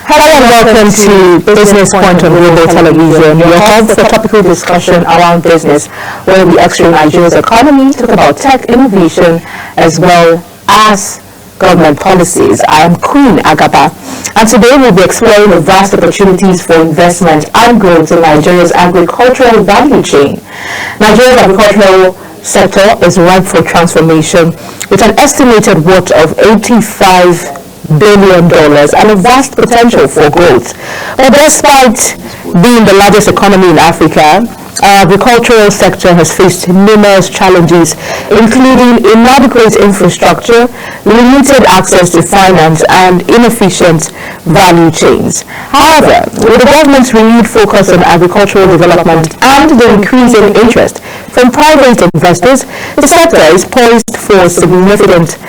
Hello and welcome to Business Point on Global Television, your hub for topical discussion around business, where we explore Nigeria's economy, talk about tech innovation, as well as government policies. I am Queen Agaba, and today we'll be exploring the vast opportunities for investment and growth in Nigeria's agricultural value chain. Nigeria's agricultural sector is ripe for transformation, with an estimated worth of $85 billion and a vast potential for growth. But despite being the largest economy in Africa, our agricultural sector has faced numerous challenges, including inadequate infrastructure, limited access to finance, and inefficient value chains. However, with the government's renewed focus on agricultural development and the increasing interest from private investors, the sector is poised for significant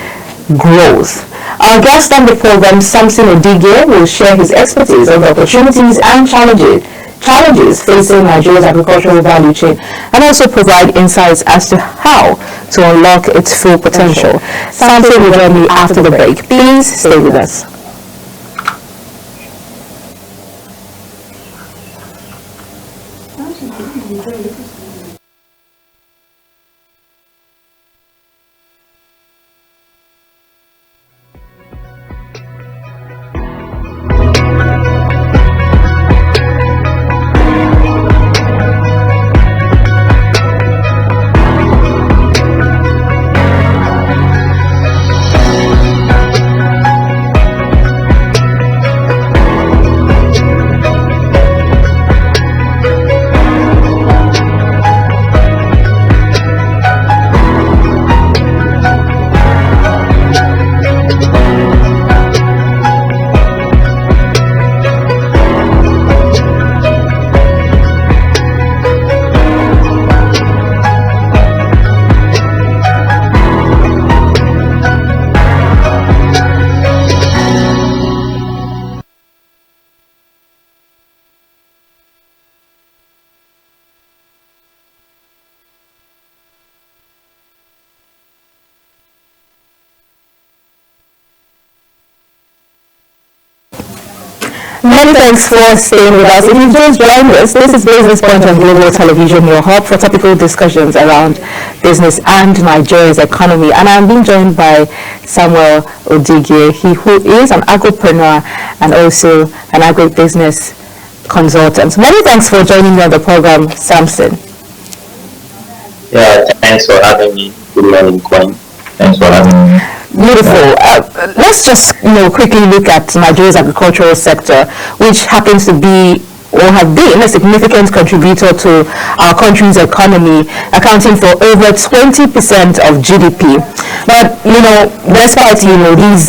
growth. Our guest on the program, Samson Odigye, will share his expertise on the opportunities and challenges facing Nigeria's agricultural value chain, and also provide insights as to how to unlock its full potential. Samson will join me after the break. Please stay with us. Many thanks for staying with us. If you've just joined us, this is Business Point on Global Television, your hub for topical discussions around business and Nigeria's economy. And I'm being joined by Samuel Odigye, who is an agripreneur and also an agribusiness consultant. Many thanks for joining me on the program, Samson. Yeah, thanks for having me. Good morning, Queen. Thanks for having me. Beautiful. Let's just quickly look at Nigeria's agricultural sector, which happens to be or have been a significant contributor to our country's economy, accounting for over 20% of GDP. But despite these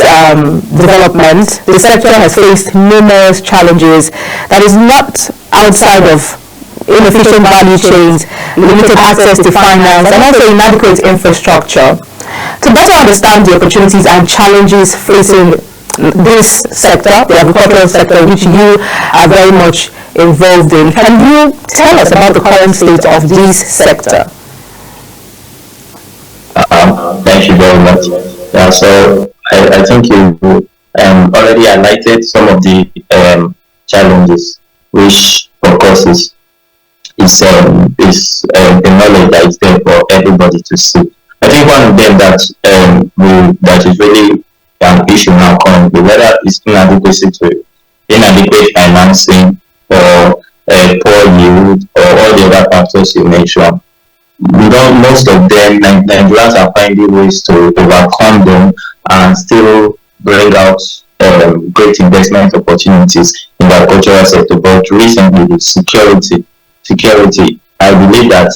developments, the sector has faced numerous challenges that is not outside of inefficient value chains, limited access to finance, and also inadequate infrastructure. To better understand the opportunities and challenges facing this sector, the agricultural sector, which you are very much involved in, can you tell us about the current state of this sector? Thank you very much. Yeah, so I think you already highlighted some of the challenges, which of course is the knowledge that is there for everybody to see. I think one of them that is really an issue now currently, whether it's inadequate financing or poor yield or all the other factors you mentioned. Most of them, Nigerians are finding ways to overcome them and still bring out great investment opportunities in the agricultural sector. But recently, with security, I believe that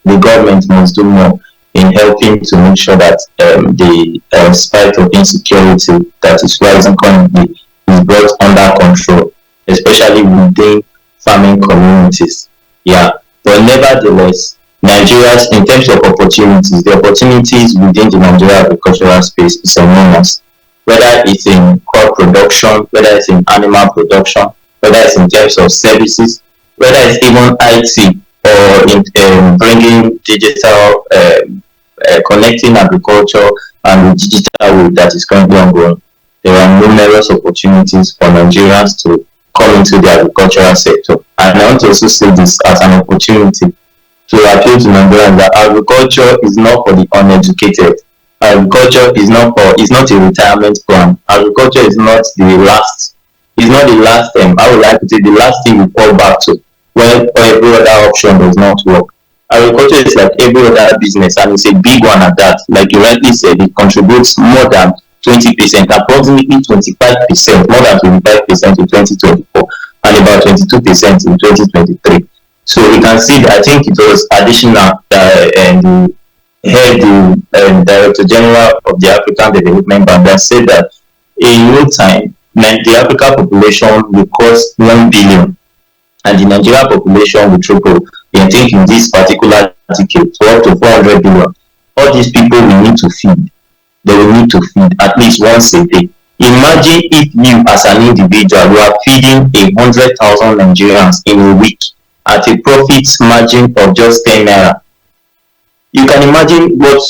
the government must do more in helping to make sure that the spike of insecurity that is rising currently is brought under control, especially within farming communities. Yeah, but nevertheless, Nigeria's, in terms of opportunities, the opportunities within the Nigeria agricultural space is enormous. Whether it's in crop production, whether it's in animal production, whether it's in terms of services, whether it's even IT or in bringing digital, connecting agriculture and the digital world that is currently ongoing. there are numerous opportunities for Nigerians to come into the agricultural sector. And I want to also see this as an opportunity to appeal to Nigerians that agriculture is not for the uneducated. Agriculture is not a retirement plan. Agriculture is not the last. It's not the last. I would like to say the last thing we fall back to when every other option does not work. Agriculture is like every other business, and it's a big one at that. Like you rightly said, it contributes more than 20%, approximately 25%, more than 25% in 2024, and about 22% in 2023. So we can see that I think it was additional and the Director General of the African Development Bank that said that in no time, the African population will cross 1 billion and the Nigerian population will triple. I think in this particular decade to up to 400 billion. All these people we need to feed. They will need to feed at least once a day. Imagine if you as an individual you are feeding 100,000 Nigerians in a week at a profit margin of just 10 naira. You can imagine what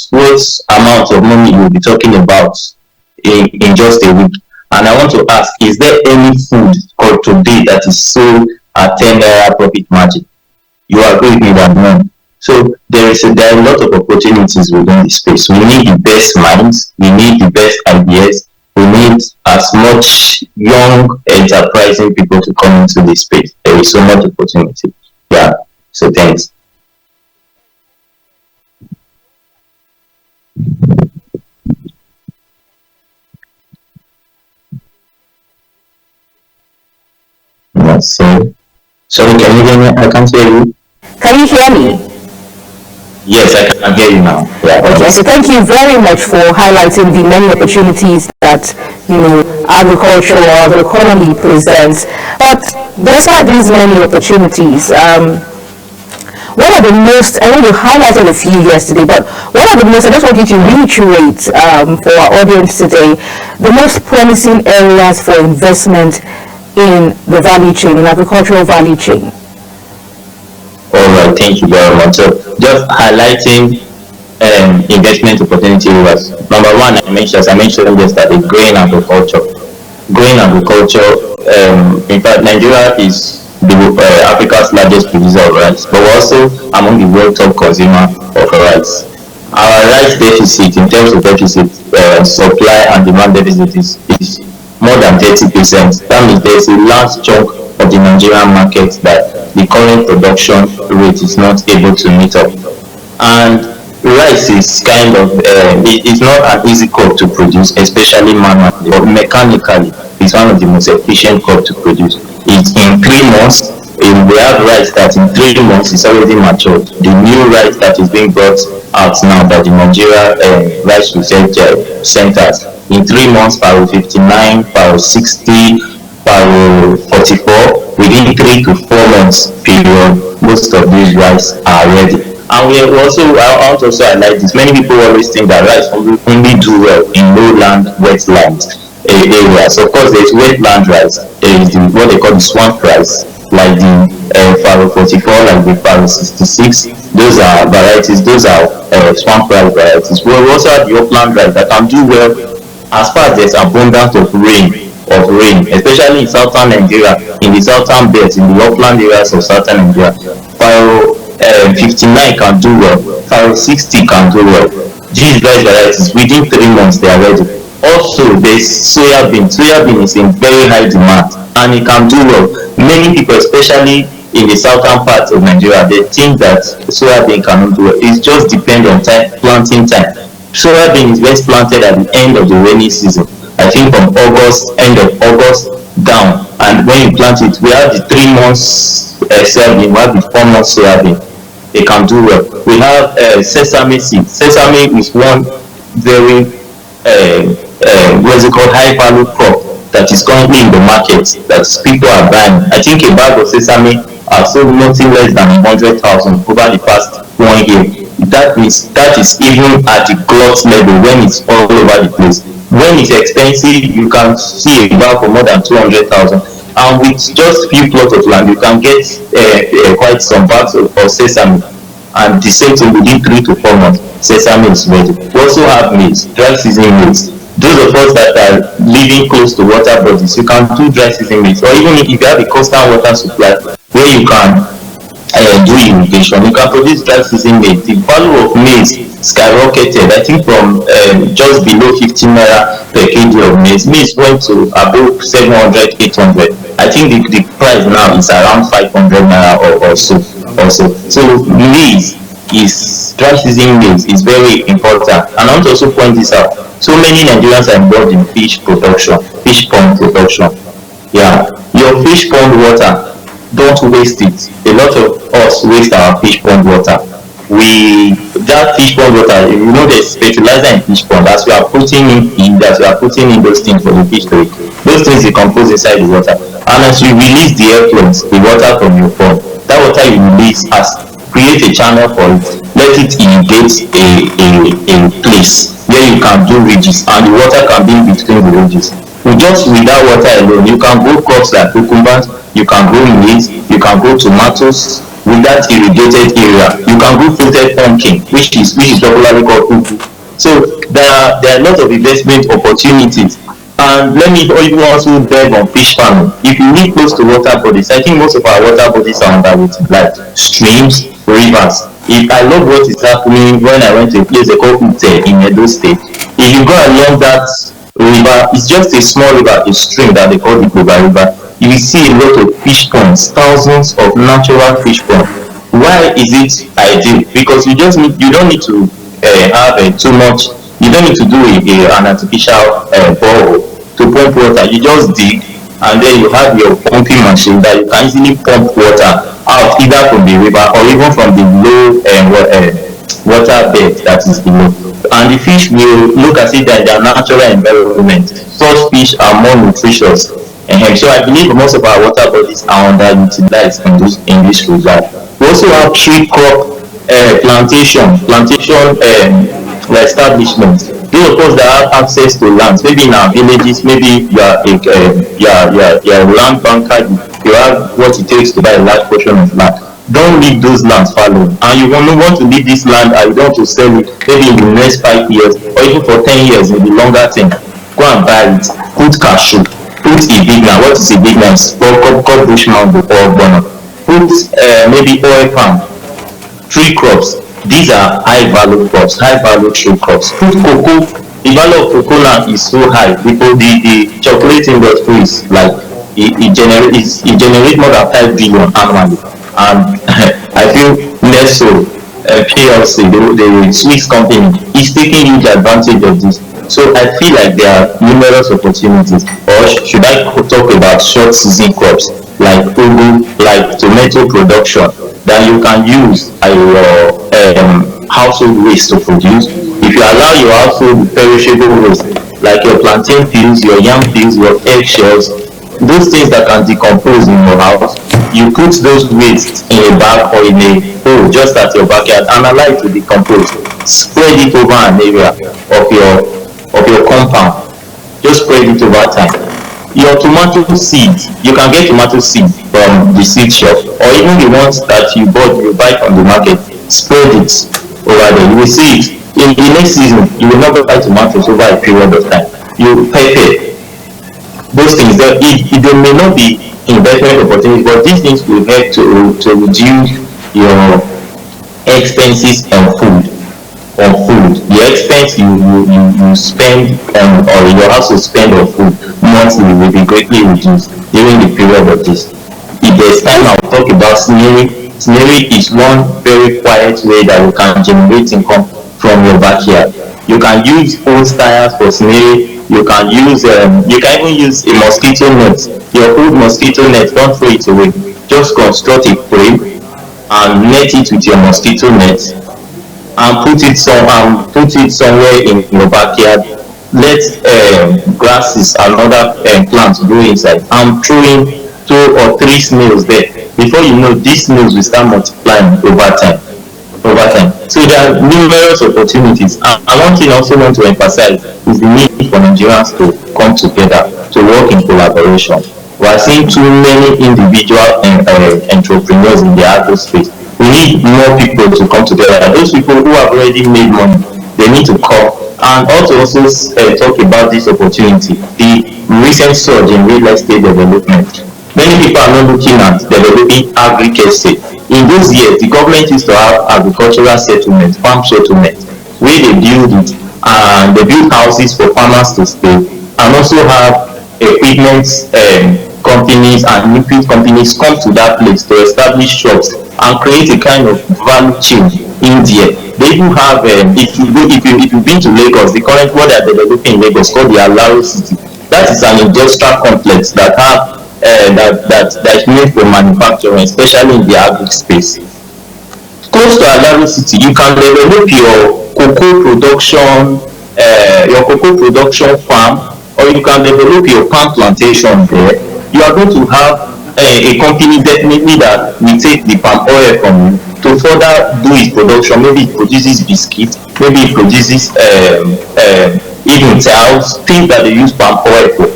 amount of money you'll be talking about in just a week. And I want to ask, is there any food called today that is sold at 10 naira profit margin? You agree with me that no. So there are a lot of opportunities within the space. We need the best minds, we need the best ideas, we need as much young enterprising people to come into this space. There is so much opportunity. Yeah. So thanks. Yes, sorry, can you hear me? I can't hear you. Can you hear me? Yes, I can hear you now. Yeah, okay, so thank you very much for highlighting the many opportunities that agriculture or the economy presents. But despite these many opportunities, one of the most, I know you highlighted a few yesterday, but one of the most, I just want you to reiterate for our audience today, the most promising areas for investment in the value chain, in agricultural value chain. All right, thank you very much. So just highlighting investment opportunity areas. Number one, I mentioned yesterday, grain agriculture. Grain agriculture, in fact, Nigeria is Africa's largest producer of rice, but we're also among the world top consumer of rice. Our rice deficit, in terms of deficit, supply and demand deficit is more than 30%. That means there's a large chunk of the Nigerian market that the current production rate is not able to meet up. And rice is kind of, it's not an easy crop to produce, especially manually, but mechanically, it's one of the most efficient crops to produce. It's in 3 months, we have rice that in 3 months is already matured. The new rice that is being brought out now by the Nigeria rice research centers, in 3 months, Paro 59, Paro 60, Paro 44, within 3 to 4 months period, most of these rice are ready. And I want to also highlight this. Many people always think that rice only do well in lowland, wetlands areas. Of course, there's wetland rice. There is what they call the swamp rice, like the Paro 44, like the Paro 66. Those are varieties. Those are swamp rice varieties. We also have the upland rice that can do well as far as there's abundance of rain, especially in southern Nigeria, in the southern belts, in the upland areas of southern Nigeria. Paro 59 can do well, Paro 60 can do well. These rice varieties, within 3 months they are ready. Also, there's soybean. Soybean is in very high demand and it can do well. Many people, especially in the southern parts of Nigeria, they think that soybean cannot do well. It just depends on planting time. Soybean is best planted at the end of the rainy season. I think from end of August down. And when you plant it, we have the 3 months soybean, we have the 4 months soybean. They can do well. We have sesame seed. Sesame is one very high value crop that is currently in the market that people are buying. I think a bag of sesame are sold nothing less than 100,000 over the past 1 year. That is even at the glut level when it's all over the place. When it's expensive, you can see a bag for more than 200,000. And with just few plots of land, you can get quite some bags of sesame. And the same thing within 3 to 4 months, sesame is ready. We also have maize, dry season maize. those of us that are living close to water bodies, you can do dry season maize, or even if you have a constant water supply where you can do irrigation, you can produce dry season maize. The value of maize skyrocketed. I think from just below 15 naira per kg of maize, maize went to above 700, 800. I think the price now is around 500 naira or so. So maize is dry season maize is very important. And I want to also point this out. So many Nigerians are involved in fish production, fish pond production. Yeah, your fish pond water, don't waste it. A lot of us waste our fish pond water. That fish pond water, you know, there's fertilizer in fish pond. As we are putting in that, we are putting in those things for the fish to eat. Those things decompose inside the water. And as you release the effluent, the water from your pond, that water you release create a channel for it. Let it irrigate a place where you can do ridges, and the water can be in between the ridges. With that water alone, you can grow crops like cucumbers, you can grow maize, you can grow tomatoes. With that irrigated area, you can grow fruited pumpkin, which is popularly called ugu. So there are a lot of investment opportunities. And let me even also delve on fish farming. If you live close to water bodies, I think most of our water bodies are underwater, like streams, rivers. I love what is happening when I went to a place called Ute in Edo State. If you go along that river, it's just a small river, a stream that they call the Koba River. You will see a lot of fish ponds, thousands of natural fish ponds. Why is it ideal? Because you don't need to have too much. You don't need to do an artificial borehole to pump water. You just dig, and then you have your pumping machine that you can easily pump water out either from the river or even from the low water bed that is below. And the fish will look as if they're in their natural environment. Such fish are more nutritious. So I believe most of our water bodies are underutilized in this regard. We also have tree crop plantation establishments. Those of us that have access to lands, maybe in our villages, maybe you are a land banker, you have what it takes to buy a large portion of land. Don't leave those lands fallow. And you want to leave this land and you want to sell it maybe in the next 5 years or even for 10 years in the longer term. Go and buy it. Put cashew. Put a big land. What is a big land? Called bushman before burner. Put maybe oil palm, tree crops. These are high value crops, high value tree crops. Put cocoa. The value of cocoa land is so high because the chocolate industry is like it generates more than 5 billion annually. And I feel Nestle PLC, the Swiss company, is taking huge advantage of this. So I feel like there are numerous opportunities. Or should I talk about short season crops like ugu, like tomato production that you can use your household waste to produce? If you allow your household perishable waste like your plantain peels, your yam peels, your eggshells, those things that can decompose in your house, you put those waste in a bag or in a hole just at your backyard and allow it to decompose. Spread it over an area of your compound. Just spread it over time. Your tomato seeds, you can get tomato seeds from the seed shop, or even the ones that you buy from the market. Spread it over there. You will see it in the next season. You will not buy tomatoes over a period of time. You pepper. Those things that they may not be investment opportunities, but these things will help to reduce your expenses on food. The expense you spend or your household spend on food monthly will be greatly reduced during the period of this. If there's time, I'll talk about snaring. Snaring is one very quiet way that you can generate income from your backyard. You can use old tires for snaring. You can even use a mosquito net. Your old mosquito net, don't throw it away. Just construct a frame and net it with your mosquito net and put it somewhere in your backyard. Let grasses and other plants grow inside. I'm throwing 2 or 3 snails there. Before you know, these snails will start multiplying over time. So there are numerous opportunities. And one thing I also want to emphasize is the need for Nigerians to come together, to work in collaboration. We are seeing too many individual entrepreneurs in the agro space. We need more people to come together. Those people who have already made money, they need to come. And also talk about this opportunity, the recent surge in real estate development. Many people are not looking at developing agri-estate. In those years, the government used to have agricultural settlements, farm settlements, where they build it, and they build houses for farmers to stay, and also have equipment companies and liquid companies come to that place to establish shops and create a kind of value chain in there. They even have, if you've been to Lagos, the current one that they're developing in Lagos called the Alaro City. That is an industrial complex that have that is made for manufacturing, especially in the agri space. Close to Alaro City, you can develop your cocoa production farm, or you can develop your palm plantation there. You are going to have a company definitely that will take the palm oil from you to further do its production. Maybe it produces biscuits, maybe it produces even towels, things that they use palm oil for,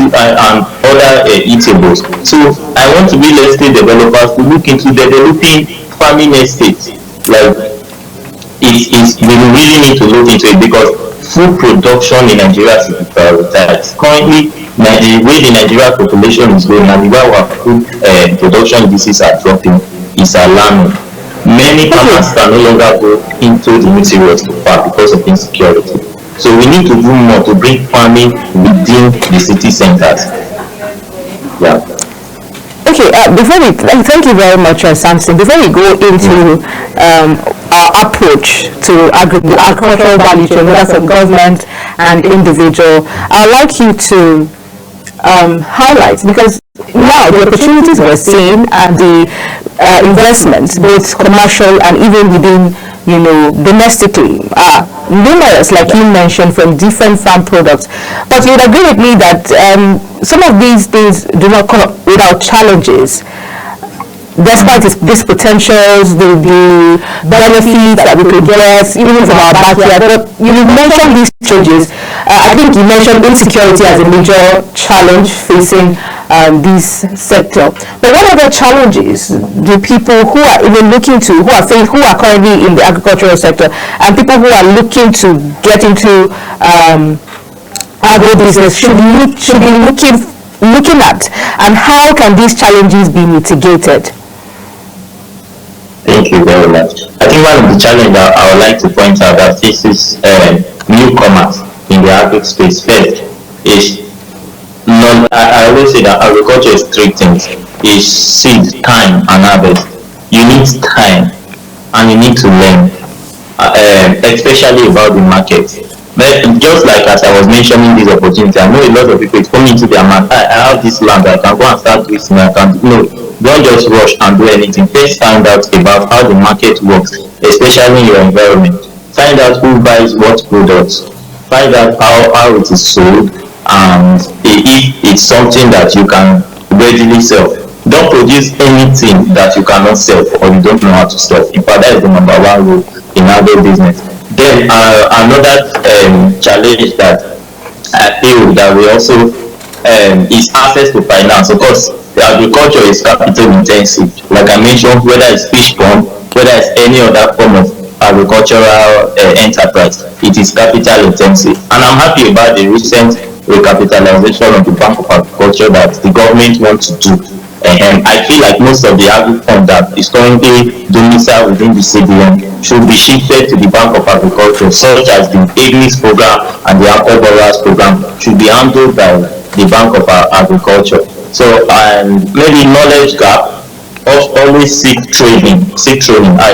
and other eatables. So I want real estate developers to look into developing farming estates. Like we really need to look into it, because food production in Nigeria should be prioritized. Currently, the way the Nigerian population is growing and the way our food production indices are dropping is alarming. Many farmers can no longer go into the materials to farm because of insecurity. So we need to do more to bring farming within the city centers. Yeah. Okay, thank you very much, Samson. Before we go into our approach to agricultural value chain, whether from government and individual, I'd like you to highlight, because now the opportunities we're seeing and the investments, both commercial and even within, domestically, are numerous, like you mentioned, from different farm products. But you would agree with me that some of these things do not come without challenges. Despite these potentials, the benefits that we could get, even from our backyard. But you mentioned these changes. I think you mentioned insecurity as a major challenge facing this sector. But what other challenges do people who are even looking to, who are currently in the agricultural sector, and people who are looking to get into agribusiness should be looking at, and how can these challenges be mitigated? Thank you very much. I think one of the challenges that I would like to point out that faces newcomers in the agri space first is I always say that agriculture is three things: is seed, time, and harvest. You need time and you need to learn, especially about the market. But just like as I was mentioning this opportunity, I know a lot of people coming into their mind. I have this land, I can go and start this, I can don't just rush and do anything. First, find out about how the market works, especially in your environment. Find out who buys what products. Find out how it is sold, and if it's something that you can readily sell. Don't produce anything that you cannot sell or you don't know how to sell. In fact, that is the number one rule in agro business. Then another challenge that I feel that we also is access to finance. Of course, the agriculture is capital intensive. Like I mentioned, whether it's fish pond, whether it's any other form of agricultural enterprise, it is capital intensive. And I'm happy about the recent recapitalization of the Bank of Agriculture that the government wants to do. I feel like most of the agri fund that is currently domiciled within the CBN should be shifted to the Bank of Agriculture, such as the AGRIS program and the Agro Borrowers program should be handled by the Bank of Agriculture. So maybe knowledge gap, always seek training.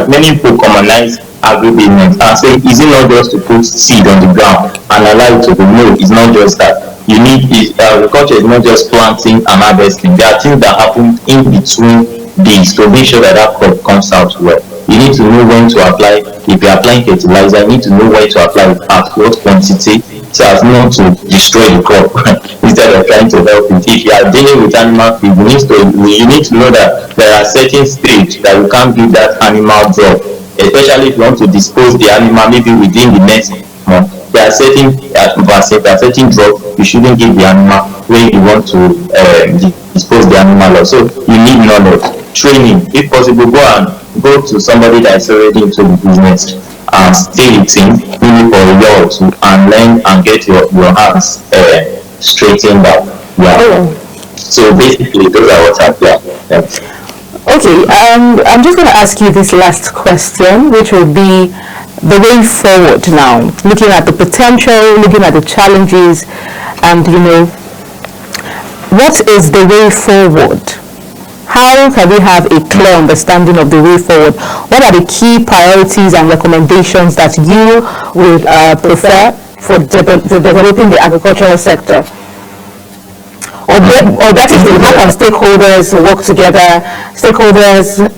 Many people commonize agribusiness and say, is it not just to put seed on the ground and allow it to grow? No, it's not just that. Agriculture is not just planting and harvesting. There are things that happen in between these to make sure that crop comes out well. You need to know when to apply. If you're applying fertilizer, you need to know when to apply it at what quantity, so as not to destroy the crop instead of trying to help it. If you are dealing with animal feed, you need to know that there are certain stages that you can't give that animal drop, especially if you want to dispose the animal maybe within the next month. There are certain vaccines, there are certain drugs you shouldn't give the animal when you want to dispose the animal. So you need knowledge, training. If possible, go to somebody that is already into the business stay with him maybe for a year or two and learn and get your hands straightened out. Yeah. Oh. So basically, those are what I've done. Yeah. Okay, I'm just going to ask you this last question, which will be the way forward now, looking at the potential, looking at the challenges, and what is the way forward? How can we have a clear understanding of the way forward? What are the key priorities and recommendations that you would prefer for developing the agricultural sector? Or that is how can stakeholders work together,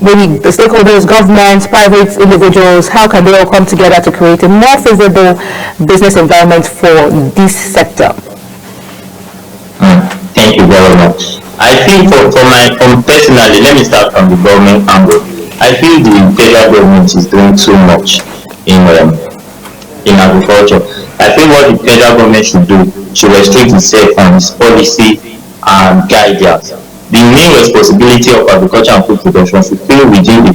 maybe the stakeholders, governments, private individuals, how can they all come together to create a more favorable business environment for this sector? Thank you very much. I think from personally, let me start from the government angle. I feel the federal government is doing too much in agriculture. I think what the federal government should do should restrict itself on its policy and guidance. The main responsibility of agriculture and food production should fall within the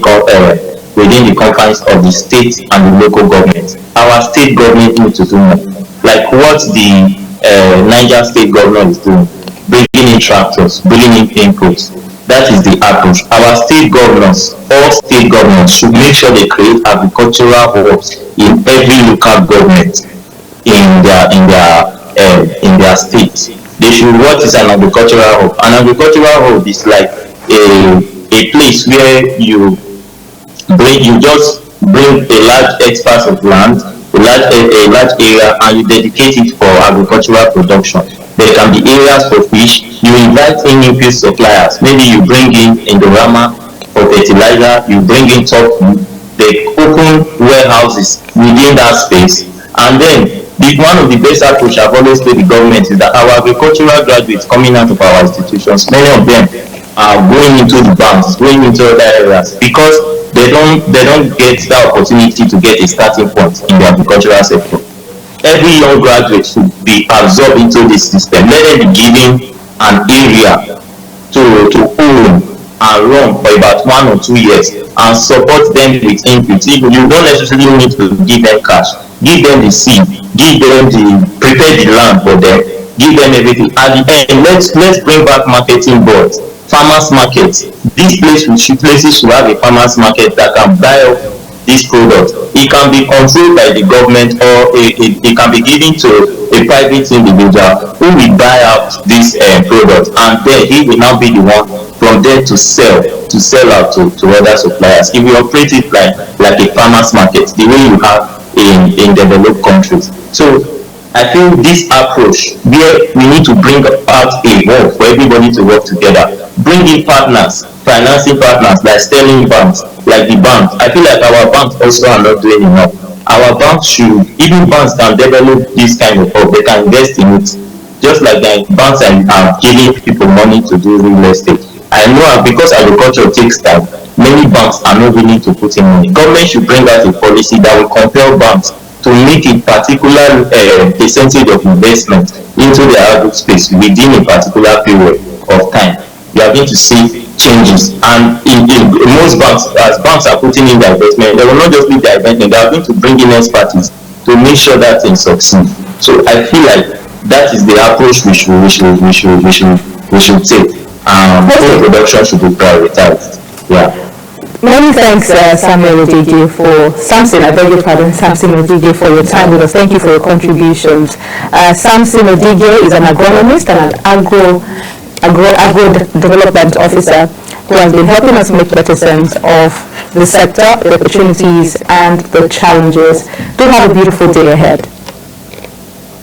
confines of the state and the local government. Our state government need to do more, like what the Niger state government is doing, bringing in tractors, bringing in inputs. That is the approach. Our state governors, all state governments should make sure they create agricultural hubs in every local government in their states. They should, what is an agricultural hub? An agricultural hub is like a place where you just bring a large expanse of land, a large area, and you dedicate it for agricultural production. There can be areas for fish. You invite in new fish suppliers. Maybe you bring in Indorama for fertilizer. You bring in top food. They open warehouses within that space, and then one of the best approach I've always told the government is that our agricultural graduates coming out of our institutions, many of them are going into the banks, going into other areas because they don't get the opportunity to get a starting point in the agricultural sector. Every young graduate should be absorbed into this system. Let them be given an area to own and run for about 1 or 2 years and support them with input. You don't necessarily need to give them cash. Give them the seed, prepare the land for them, give them everything. At the end, let's bring back marketing boards, farmers markets. These places should have a farmers market that can buy up this product. It can be controlled by the government, or it can be given to a private individual who will buy out this product, and then he will now be the one from there to sell out to other suppliers. If you operate it like a farmers market, the way you have in developed countries. So I think this approach where we need to bring out a hub for everybody to work together, bring in partners, financing partners like sterling banks, like the banks. I feel like our banks also are not doing enough. Our banks even banks can develop this kind of hub. They can invest in it, just like the banks are giving people money to do real estate. I know because agriculture takes time, many banks are not willing to put in money. Government should bring out a policy that will compel banks to make a particular percentage of investment into the agri space within a particular period of time. You are going to see changes, and in most banks, as banks are putting in their investment, they will not just leave their investment, they are going to bring in expertise to make sure that things succeed. So I feel like that is the approach we should take. Food production should be prioritized. Yeah. Many thanks, Samuel Odige, Samson Odige, for your time with us. Thank you for your contributions. Samson Odige is an agronomist and an agro development officer who has been helping us make better sense of the sector, the opportunities, and the challenges. Do have a beautiful day ahead.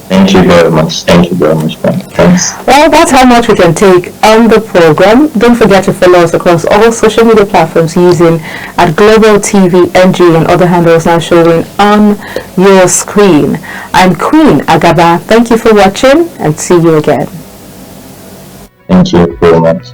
Thank you very much. Thank you very much, man. Thanks. Well, that's how much we can take on the program. Don't forget to follow us across all social media platforms using @Global TV NG and other handles now showing on your screen. I'm Queen Agaba. Thank you for watching and see you again. Thank you very much.